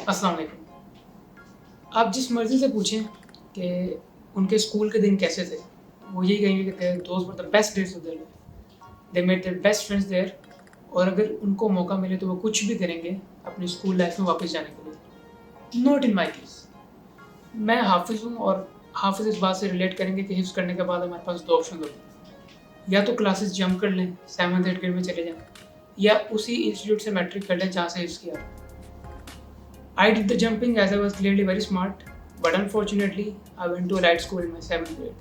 अस्सलाम वालेकुम। आप जिस मर्ज़ी से पूछें कि उनके स्कूल के दिन कैसे थे, वो यही कहेंगे कि there those were the best days of their life. They made their best friends there. और अगर उनको मौका मिले तो वो कुछ भी करेंगे अपनी स्कूल लाइफ़ में वापस जाने के लिए। Not in my case. मैं हाफ़िज़ हूँ और हाफ़िज़ इस बात से रिलेट करेंगे कि हिफ़्ज़ करने के बाद हमारे पास 2 ऑप्शन होते हैं। या तो क्लासेस जंप कर लें, 7th 8th ग्रेड में चले जाएँ, या उसी इंस्टीट्यूट से मैट्रिक कर लें जहाँ से हिफ़्ज़ किया। I did the jumping as I was clearly very smart, but unfortunately, I went to elite school in my 7th grade.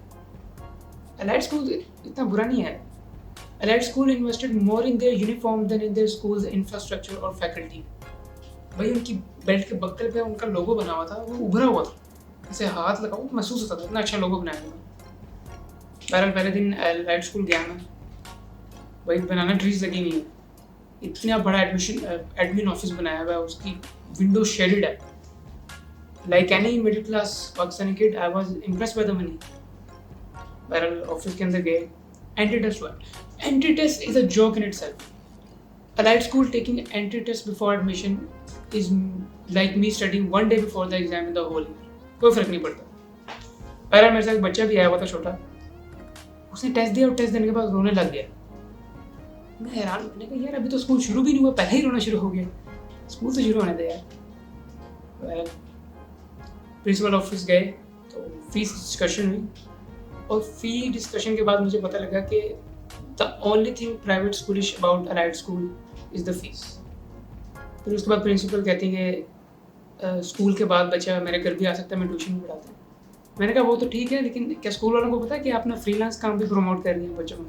Elite school इतना बुरा नहीं है. Elite school invested more in their uniform than in their school's infrastructure or faculty. भाई उनकी belt के buckle पे उनका लोगो बना हुआ था, वो उभरा हुआ था. ऐसे हाथ लगाओ तो महसूस होता था, इतना अच्छा लोगो बनाया हुआ. बहरहाल पहले दिन elite school गया मैं. भाई बनाना ट्रीज लगी नहीं है. इतना बड़ा एडमिन ऑफिस बनाया हुआ है, उसकी विंडो शेडेड है. Like any middle class Pakistani kid I was impressed by the money. बहरहाल ऑफिस के अंदर गए. एंट्री टेस्ट हुआ. Entry test is a joke in itself. Allied school taking entry test before admission is like me studying one day before the exam in the whole year. कोई फर्क नहीं पड़ता. बहरहाल मेरे साथ एक बच्चा भी आया हुआ था छोटा. उसने टेस्ट दिया और टेस्ट देने के बाद रोने लग गया. मैं हैरान. मैंने कहा यार अभी तो स्कूल शुरू भी नहीं हुआ, पहले ही रोना शुरू हो गया. स्कूल से शुरू होने दे यार. प्रिंसिपल ऑफिस गए तो फीस डिस्कशन हुई, और फी डिस्कशन के बाद मुझे पता लगा कि the only thing private schoolish about allied school is the fees. फिर उसके बाद प्रिंसिपल कहती है कि स्कूल के बाद बच्चा मेरे घर भी आ सकता है, मैं ट्यूशन भी पढ़ाता हूँ. मैंने कहा वो तो ठीक है, लेकिन क्या स्कूल वालों को पता है कि आप अपना फ्रीलांस काम भी प्रमोट कर रही हैं बच्चों में.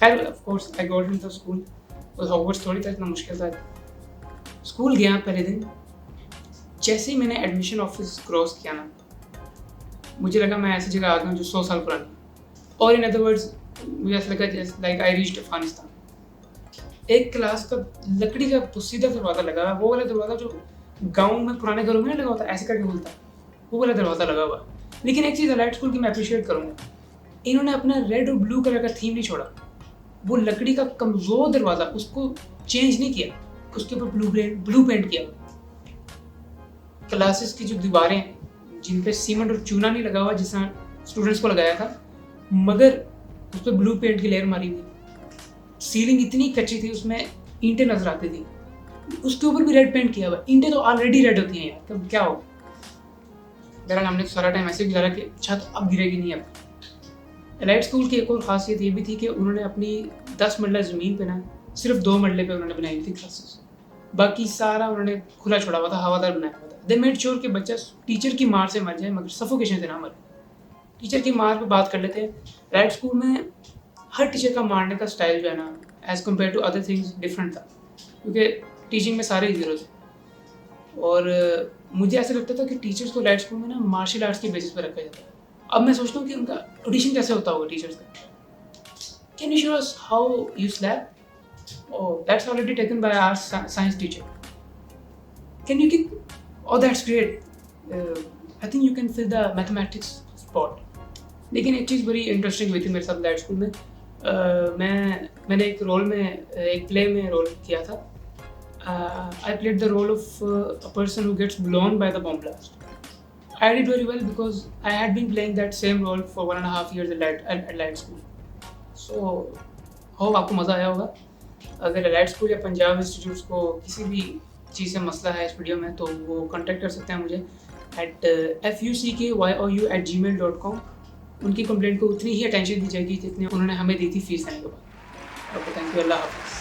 खैर of course I got into school. तो हॉगवर्ट्स थोड़ी था, इतना मुश्किल था. स्कूल गया पहले दिन. जैसे ही मैंने एडमिशन ऑफिस क्रॉस किया ना, मुझे लगा मैं ऐसी जगह आ गया हूँ जो 100 साल पुरानी. और इन अदर वर्ड्स मुझे ऐसा लगा लाइक आई रीच्ड अफगानिस्तान. एक क्लास का लकड़ी का सीधा दरवाज़ा लगा हुआ, वो वाला दरवाज़ा जो गाँव में पुराने घरों में नहीं लगा होता, ऐसे करके खुलता, वो वाला दरवाज़ा लगा हुआ. लेकिन एक चीज़ अलाइड स्कूल की मैं अप्रिशिएट करूँगा, इन्होंने अपना रेड और ब्लू कलर का थीम नहीं छोड़ा. वो लकड़ी का कमज़ोर दरवाज़ा, उसको चेंज नहीं किया, उसके ऊपर ब्लू पेंट किया. क्लासेस की जो दीवारें जिन पे सीमेंट और चूना नहीं लगा हुआ जिस तरह स्टूडेंट्स को लगाया था, मगर उस पर ब्लू पेंट की लेयर मारी हुई. सीलिंग इतनी कच्ची थी, उसमें ईंटें नजर आती थी, उसके ऊपर भी रेड पेंट किया हुआ. ईंटें तो ऑलरेडी रेड होती हैं यार, तब क्या हो. बहरहाल हमने सारा टाइम ऐसे गुजारा कि छत अब गिरेगी नहीं. अब एलाइड स्कूल की एक और खासियत ये भी थी कि उन्होंने अपनी 10 मरला ज़मीन पे ना सिर्फ 2 मरले पे उन्होंने बनाई थी क्लासेस. बाकी सारा उन्होंने खुला छोड़ा हुआ था, हवादार बनाया हुआ था. दे मेड श्योर कि बच्चा टीचर की मार से मर जाए मगर सफोकेशन से ना मरे. टीचर की मार पे बात कर लेते हैं. एलाइड स्कूल में हर टीचर का मारने का स्टाइल जो है ना, as compared to other things different था, क्योंकि टीचिंग में सारे हीरो थे. और मुझे ऐसा लगता था कि टीचर्स को एलाइड स्कूल में ना मार्शल आर्ट्स की बेसिस पर रखा जाता है. अब मैं सोचता हूँ कि उनका ऑडिशन कैसे होता होगा टीचर्स का. Can you show us how you slab? Oh, that's already taken by our science teacher. Can you keep? Oh, that's great. I think you can fill the mathematics spot. लेकिन एक चीज़ बड़ी interesting हुई थी मेरे साथ light school में. मैंने एक रोल में, एक प्ले में रोल किया था. I played the role of a person who gets blown by the bomb blast. I did very well because I had been playing that same role for 1.5 years at light school. So, hope आपको मज़ा आया होगा. अगर allied school या Punjab institutes को किसी भी चीज़ से मसला है इस वीडियो में, तो वो कांटेक्ट कर सकते हैं मुझे fuckyoyu@gmail.com. उनकी कंप्लेंट को उतनी ही अटेंशन दी जाएगी जितनी उन्होंने हमें दी थी फीस देने के बाद. Okay, thank you. अल्लाह हाफ़िज़.